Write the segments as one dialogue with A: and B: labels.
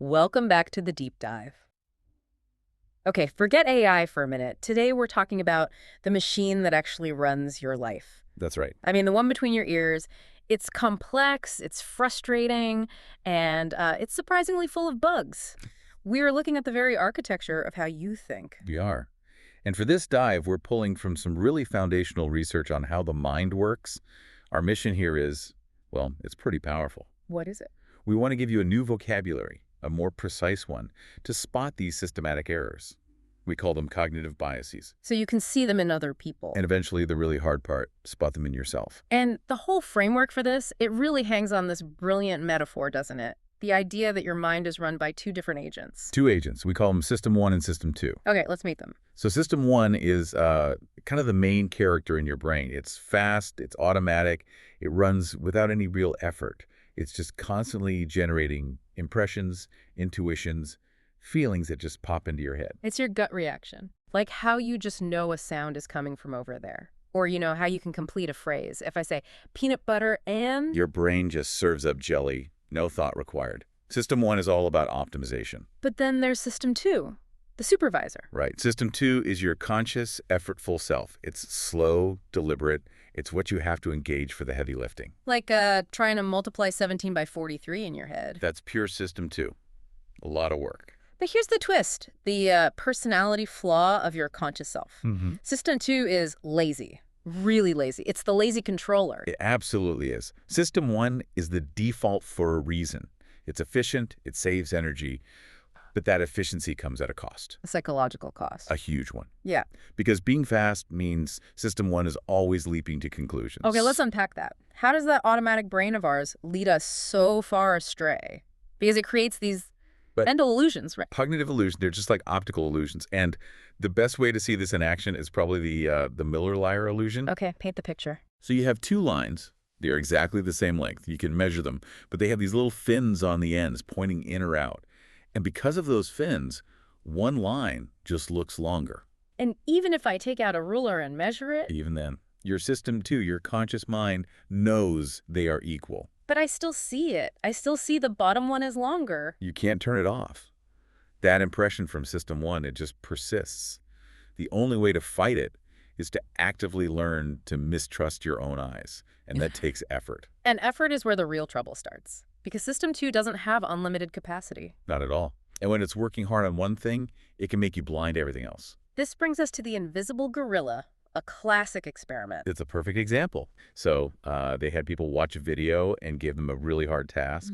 A: Welcome back to the deep dive. Okay, forget AI for a minute. Today we're talking about the machine that actually runs your life.
B: That's right.
A: I mean, the one between your ears. It's complex, it's frustrating, and it's surprisingly full of bugs. We're looking at the very architecture of how you think.
B: We are. And for this dive, we're pulling from some really foundational research on how the mind works. Our mission here is, well, it's pretty powerful.
A: What is it?
B: We want to give you a new vocabulary, a more precise one, to spot these systematic errors. We call them cognitive biases.
A: So you can see them in other people.
B: And eventually, the really hard part, spot them in yourself.
A: And the whole framework for this, it really hangs on this brilliant metaphor, doesn't it? The idea that your mind is run by two different agents.
B: Two agents. We call them System 1 and System 2.
A: Okay, let's meet them.
B: So System 1 is kind of the main character in your brain. It's fast, it's automatic, it runs without any real effort. It's just constantly generating impressions, intuitions, feelings that just pop into your head.
A: It's your gut reaction. Like how you just know a sound is coming from over there. Or, how you can complete a phrase. If I say, peanut butter and...
B: Your brain just serves up jelly, no thought required. System 1 is all about optimization.
A: But then there's System 2, the supervisor.
B: Right. System 2 is your conscious, effortful self. It's slow, deliberate. It's what you have to engage for the heavy lifting.
A: Like trying to multiply 17 by 43 in your head.
B: That's pure System 2. A lot of work.
A: But here's the twist, the personality flaw of your conscious self. System 2 is lazy, really lazy. It's the lazy controller.
B: It absolutely is. System 1 is the default for a reason. It's efficient, it saves energy, but that efficiency comes at a cost.
A: A psychological cost.
B: A huge one.
A: Yeah.
B: Because being fast means System 1 is always leaping to conclusions.
A: Okay, let's unpack that. How does that automatic brain of ours lead us so far astray? Because it creates these mental illusions, right?
B: Cognitive illusions, they're just like optical illusions. And the best way to see this in action is probably the Miller-Lyer illusion.
A: Okay, paint the picture.
B: So you have two lines. They're exactly the same length. You can measure them. But they have these little fins on the ends pointing in or out. And because of those fins, one line just looks longer.
A: And even if I take out a ruler and measure it...
B: Even then, your System 2, your conscious mind, knows they are equal.
A: But I still see it. I still see the bottom one is longer.
B: You can't turn it off. That impression from System 1, it just persists. The only way to fight it is to actively learn to mistrust your own eyes. And that takes effort.
A: And effort is where the real trouble starts. Because System 2 doesn't have unlimited capacity.
B: Not at all. And when it's working hard on one thing, it can make you blind to everything else.
A: This brings us to the invisible gorilla, a classic experiment.
B: It's a perfect example. So they had people watch a video and give them a really hard task.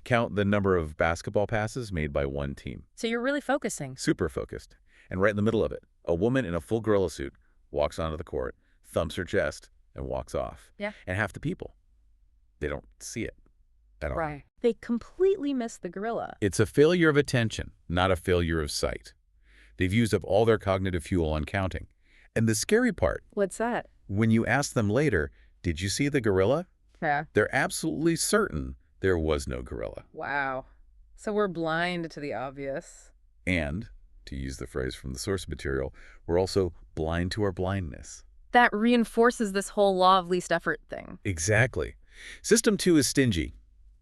B: Count the number of basketball passes made by one team.
A: So you're really focusing.
B: Super focused. And right in the middle of it, a woman in a full gorilla suit walks onto the court, thumps her chest, and walks off.
A: Yeah.
B: And half the people, they don't see it at all.
A: Right. They completely miss the gorilla.
B: It's a failure of attention, not a failure of sight. They've used up all their cognitive fuel on counting. And the scary part,
A: What's that?
B: when you ask them later, did you see the gorilla?
A: Yeah.
B: They're absolutely certain there was no gorilla.
A: Wow. So we're blind to the obvious.
B: And, to use the phrase from the source material, we're also blind to our blindness.
A: That reinforces this whole law of least effort thing.
B: Exactly. System 2 is stingy.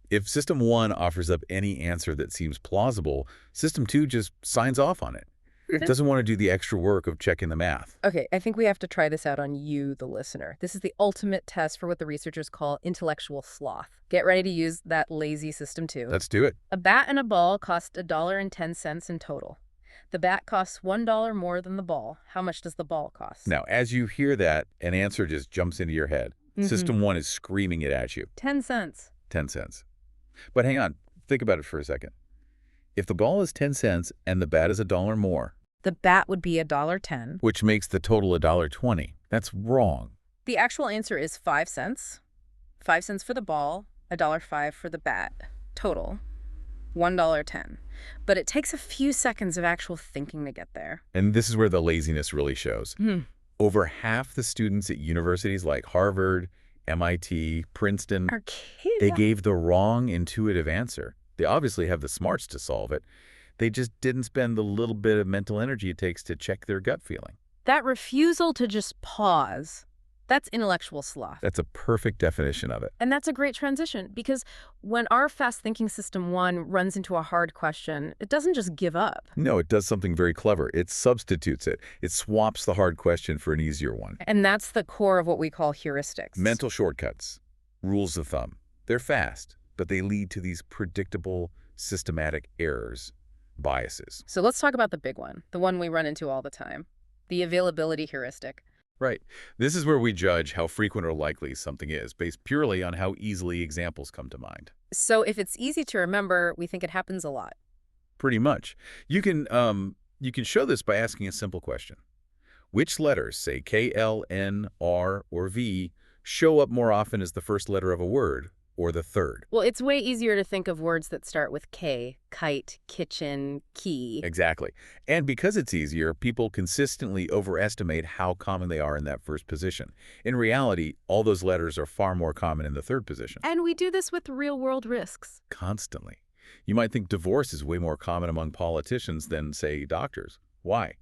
B: If System 1 offers up any answer that seems plausible, System 2 just signs off on it. It doesn't want to do the extra work of checking the math.
A: Okay, I think we have to try this out on you, the listener. This is the ultimate test for what the researchers call intellectual sloth. Get ready to use that lazy System 2.
B: Let's do it.
A: A bat and a ball cost $1.10 in total. The bat costs $1 more than the ball. How much does the ball cost?
B: Now, as you hear that, an answer just jumps into your head. System 1 is screaming it at you.
A: 10 cents.
B: 10 cents. But hang on. Think about it for a second. If the ball is 10 cents and the bat is $1 more,
A: The bat would be $1.10.
B: which makes the total $1.20, that's wrong.
A: The actual answer is 5 cents. 5 cents for the ball, $1.05 for the bat. Total, $1.10. But it takes a few seconds of actual thinking to get there.
B: And this is where the laziness really shows. Over half the students at universities like Harvard, MIT, Princeton,
A: Are kidding.
B: they gave the wrong intuitive answer. They obviously have the smarts to solve it. They just didn't spend the little bit of mental energy it takes to check their gut feeling.
A: That refusal to just pause, That's intellectual sloth.
B: That's a perfect definition of it.
A: And that's a great transition because when our fast thinking system one runs into a hard question, it doesn't just give up.
B: No, it does something very clever. It substitutes it. It swaps the hard question for an easier one.
A: And that's the core of what we call heuristics.
B: Mental shortcuts, rules of thumb. They're fast, but they lead to these predictable, systematic errors, biases.
A: So let's talk about the big one, the one we run into all the time, the availability heuristic.
B: Right. This is where we judge how frequent or likely something is, based purely on how easily examples come to mind.
A: So if it's easy to remember, we think it happens a lot.
B: Pretty much. You can show this by asking a simple question. Which letters, say K, L, N, R, or V, show up more often as the first letter of a word, or the third?
A: Well, it's way easier to think of words that start with K, kite, kitchen, key.
B: Exactly. And because it's easier, people consistently overestimate how common they are in that first position. In reality, all those letters are far more common in the third position.
A: And we do this with real-world risks.
B: Constantly. You might think divorce is way more common among politicians than, say, doctors. Why?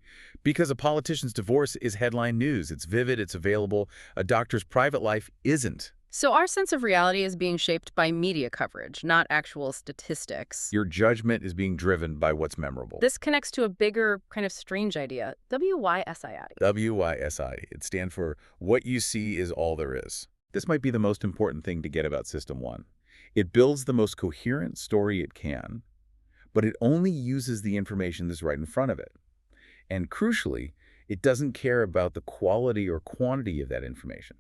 B: Because a politician's divorce is headline news. It's vivid, it's available. A doctor's private life isn't.
A: So our sense of reality is being shaped by media coverage, not actual statistics.
B: Your judgment is being driven by what's memorable.
A: This connects to a bigger, kind of strange idea, WYSIAD.
B: WYSID. It stands for what you see is all there is. This might be the most important thing to get about System 1. It builds the most coherent story it can, but it only uses the information that's right in front of it. And crucially, it doesn't care about the quality or quantity of that information.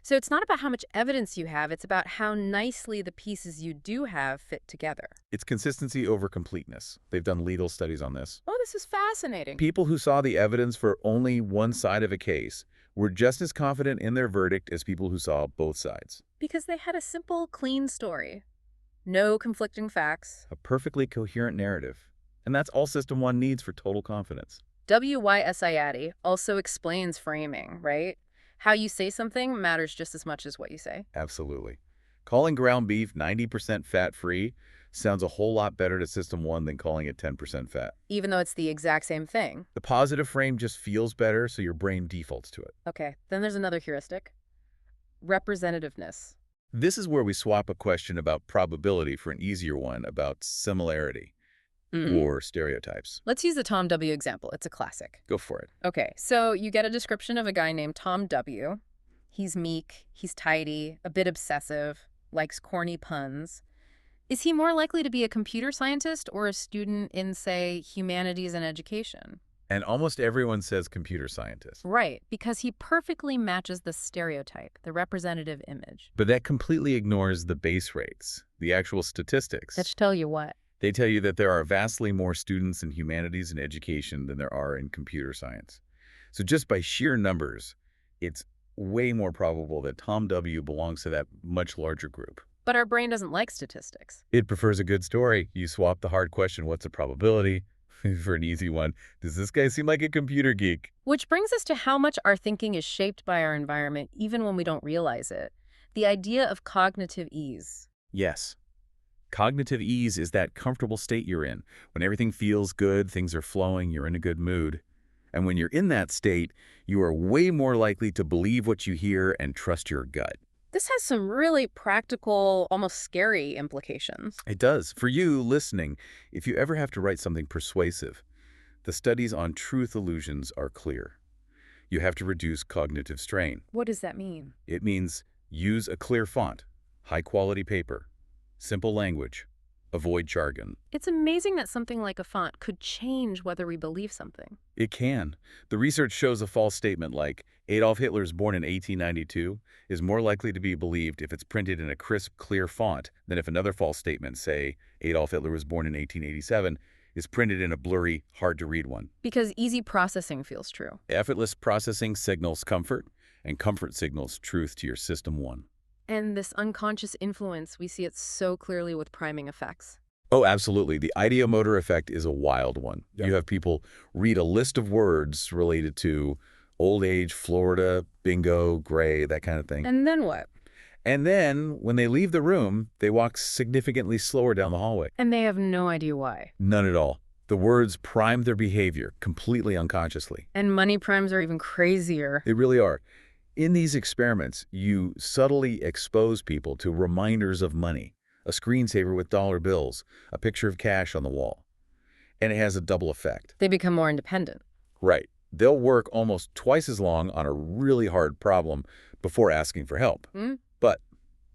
A: So it's not about how much evidence you have, it's about how nicely the pieces you do have fit together.
B: It's consistency over completeness. They've done legal studies on this.
A: Oh, this is fascinating.
B: People who saw the evidence for only one side of a case were just as confident in their verdict as people who saw both sides.
A: Because they had a simple, clean story. No conflicting facts.
B: A perfectly coherent narrative. And that's all System 1 needs for total confidence.
A: WYSIAD also explains framing, right? How you say something matters just as much as what you say.
B: Absolutely. Calling ground beef 90% fat-free sounds a whole lot better to System 1 than calling it 10% fat.
A: Even though it's the exact same thing.
B: The positive frame just feels better, so your brain defaults to it.
A: Okay, then there's another heuristic. Representativeness.
B: This is where we swap a question about probability for an easier one about similarity or stereotypes.
A: Let's use the Tom W. example. It's a classic.
B: Go for it.
A: Okay, so you get a description of a guy named Tom W. He's meek, he's tidy, a bit obsessive, likes corny puns. Is he more likely to be a computer scientist or a student in, say, humanities and education?
B: And almost everyone says computer scientist.
A: Right, because he perfectly matches the stereotype, the representative image.
B: But that completely ignores the base rates, the actual statistics.
A: That should tell you what?
B: They tell you that there are vastly more students in humanities and education than there are in computer science. So just by sheer numbers, it's way more probable that Tom W. belongs to that much larger group.
A: But our brain doesn't like statistics.
B: It prefers a good story. You swap the hard question, what's the probability, for an easy one, does this guy seem like a computer geek?
A: Which brings us to how much our thinking is shaped by our environment, even when we don't realize it. The idea of cognitive ease.
B: Yes. Cognitive ease is that comfortable state you're in. When everything feels good, things are flowing, you're in a good mood. And when you're in that state, you are way more likely to believe what you hear and trust your gut.
A: This has some really practical, almost scary implications.
B: It does. For you listening, if you ever have to write something persuasive, the studies on truth illusions are clear. You have to reduce cognitive strain.
A: What does that mean?
B: It means use a clear font, high-quality paper, simple language, avoid jargon.
A: It's amazing that something like a font could change whether we believe something.
B: It can. The research shows a false statement like Adolf Hitler is born in 1892 is more likely to be believed if it's printed in a crisp, clear font than if another false statement, say Adolf Hitler was born in 1887, is printed in a blurry, hard-to-read one.
A: Because easy processing feels true.
B: Effortless processing signals comfort, and comfort signals truth to your System 1.
A: And this unconscious influence, we see it so clearly with priming effects.
B: Oh, absolutely. The ideomotor effect is a wild one.
C: Yeah.
B: You have people read a list of words related to old age, Florida, bingo, gray, that kind of thing.
A: And then what?
B: And then, when they leave the room, they walk significantly slower down the hallway.
A: And they have no idea why.
B: None at all. The words prime their behavior completely unconsciously.
A: And money primes are even crazier.
B: They really are. In these experiments, you subtly expose people to reminders of money, a screensaver with dollar bills, a picture of cash on the wall. And it has a double effect.
A: They become more independent.
B: Right. They'll work almost twice as long on a really hard problem before asking for help. But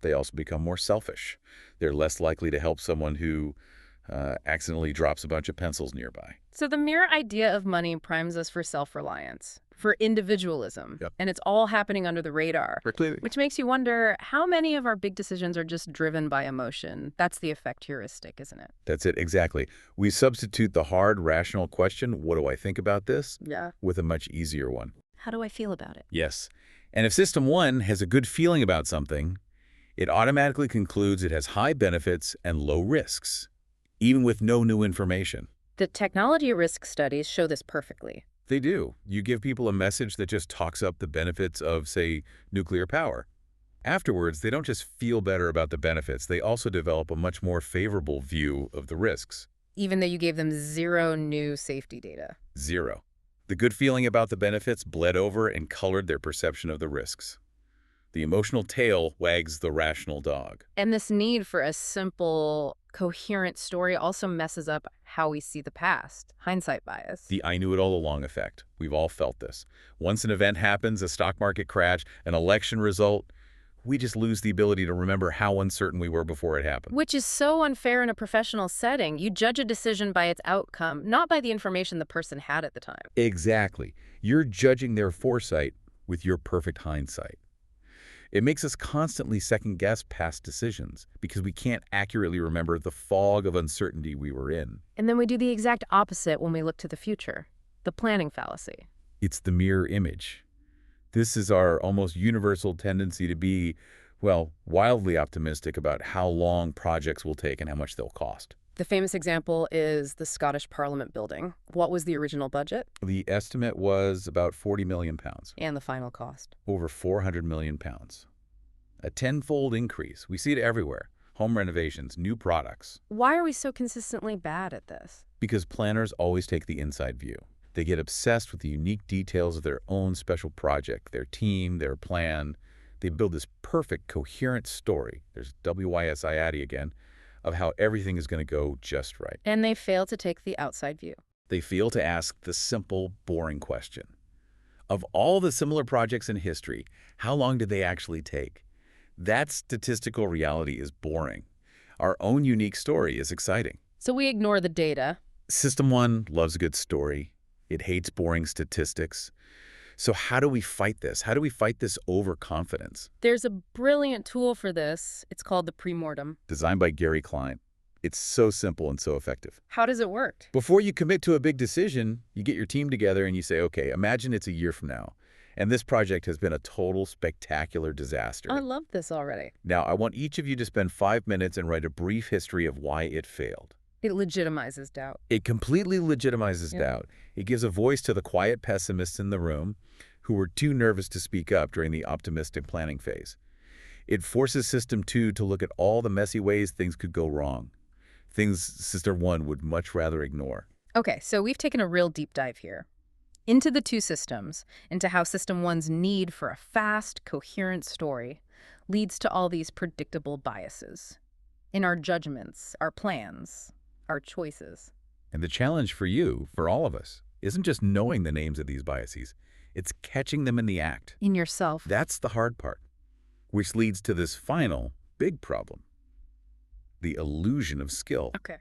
B: they also become more selfish. They're less likely to help someone who accidentally drops a bunch of pencils nearby.
A: So the mere idea of money primes us for self-reliance, for individualism,
B: Yep.
A: and it's all happening under the radar,
B: Clearly.
A: which makes you wonder how many of our big decisions are just driven by emotion. That's the effect heuristic, isn't it?
B: That's it, exactly. We substitute the hard, rational question, what do I think about this,
A: Yeah.
B: with a much easier one.
A: How do I feel about it?
B: Yes. And if System 1 has a good feeling about something, it automatically concludes it has high benefits and low risks, even with no new information.
A: The technology risk studies show this perfectly.
B: They do. You give people a message that just talks up the benefits of, say, nuclear power. Afterwards, they don't just feel better about the benefits, they also develop a much more favorable view of the risks.
A: Even though you gave them zero new safety data.
B: Zero. The good feeling about the benefits bled over and colored their perception of the risks. The emotional tail wags the rational dog.
A: And this need for a simple, coherent story also messes up how we see the past. Hindsight bias.
B: The I knew it all along effect. We've all felt this. Once an event happens, a stock market crash, an election result, we just lose the ability to remember how uncertain we were before it happened.
A: Which is so unfair in a professional setting. You judge a decision by its outcome, not by the information the person had at the time.
B: Exactly. You're judging their foresight with your perfect hindsight. It makes us constantly second-guess past decisions because we can't accurately remember the fog of uncertainty we were in.
A: And then we do the exact opposite when we look to the future. The planning fallacy.
B: It's the mirror image. This is our almost universal tendency to be, well, wildly optimistic about how long projects will take and how much they'll cost.
A: The famous example is the Scottish Parliament building. What was the original budget?
B: The estimate was about £40 million,
A: And the final cost.
B: over £400 million. A tenfold increase. We see it everywhere. Home renovations, new products.
A: Why are we so consistently bad at this?
B: Because planners always take the inside view. They get obsessed with the unique details of their own special project, their team, their plan. They build this perfect, coherent story. There's WYSIAD again, of how everything is going to go just right.
A: And they fail to take the outside view.
B: They fail to ask the simple, boring question. Of all the similar projects in history, how long did they actually take? That statistical reality is boring. Our own unique story is exciting.
A: So we ignore the data.
B: System 1 loves a good story. It hates boring statistics. So how do we fight this? How do we fight this overconfidence?
A: There's a brilliant tool for this. It's called the premortem.
B: Designed by Gary Klein. It's so simple and so effective.
A: How does it work?
B: Before you commit to a big decision, you get your team together and you say, okay, imagine it's a year from now, and this project has been a total spectacular disaster.
A: I love this already.
B: Now, I want each of you to spend 5 minutes and write a brief history of why it failed.
A: It legitimizes doubt.
B: It completely legitimizes
A: Yeah.
B: doubt. It gives a voice to the quiet pessimists in the room who were too nervous to speak up during the optimistic planning phase. It forces System 2 to look at all the messy ways things could go wrong, things System 1 would much rather ignore.
A: Okay, so we've taken a real deep dive here. Into the two systems, into how System 1's need for a fast, coherent story leads to all these predictable biases in our judgments, our plans, our choices.
B: And the challenge for you, for all of us, isn't just knowing the names of these biases. It's catching them in the act.
A: In yourself.
B: That's the hard part, which leads to this final, big problem. The illusion of skill.
A: Okay.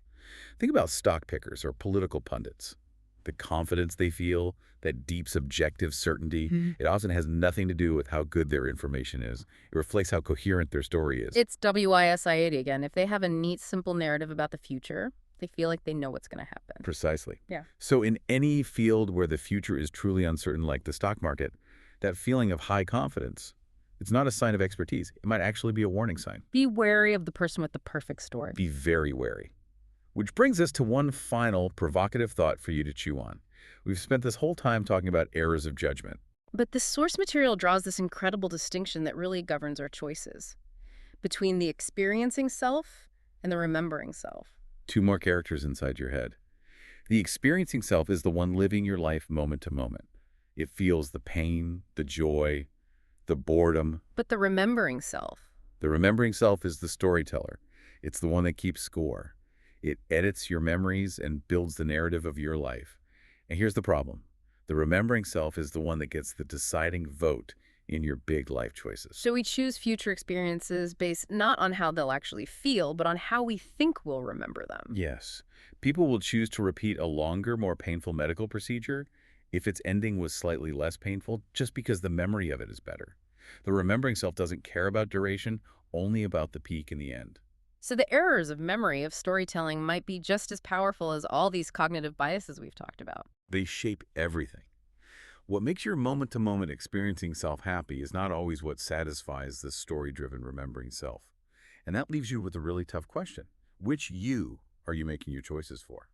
B: Think about stock pickers or political pundits. The confidence they feel, that deep subjective certainty, it often has nothing to do with how good their information is. It reflects how coherent their story is.
A: It's WISIAD again. If they have a neat, simple narrative about the future, they feel like they know what's going to happen.
B: Precisely.
A: Yeah.
B: So in any field where the future is truly uncertain, like the stock market, that feeling of high confidence, it's not a sign of expertise. It might actually be a warning sign.
A: Be wary of the person with the perfect story.
B: Be very wary. Which brings us to one final provocative thought for you to chew on. We've spent this whole time talking about errors of judgment.
A: But the source material draws this incredible distinction that really governs our choices between the experiencing self and the remembering self.
B: Two more characters inside your head. The experiencing self is the one living your life moment to moment. It feels the pain, the joy, the boredom.
A: But the remembering self.
B: The remembering self is the storyteller. It's the one that keeps score. It edits your memories and builds the narrative of your life. And here's the problem. The remembering self is the one that gets the deciding vote in your big life choices.
A: So we choose future experiences based not on how they'll actually feel, but on how we think we'll remember them.
B: Yes. People will choose to repeat a longer, more painful medical procedure if its ending was slightly less painful, just because the memory of it is better. The remembering self doesn't care about duration, only about the peak in the end.
A: So the errors of memory of storytelling might be just as powerful as all these cognitive biases we've talked about.
B: They shape everything. What makes your moment-to-moment experiencing self happy is not always what satisfies the story-driven remembering self. And that leaves you with a really tough question. Which you are you making your choices for?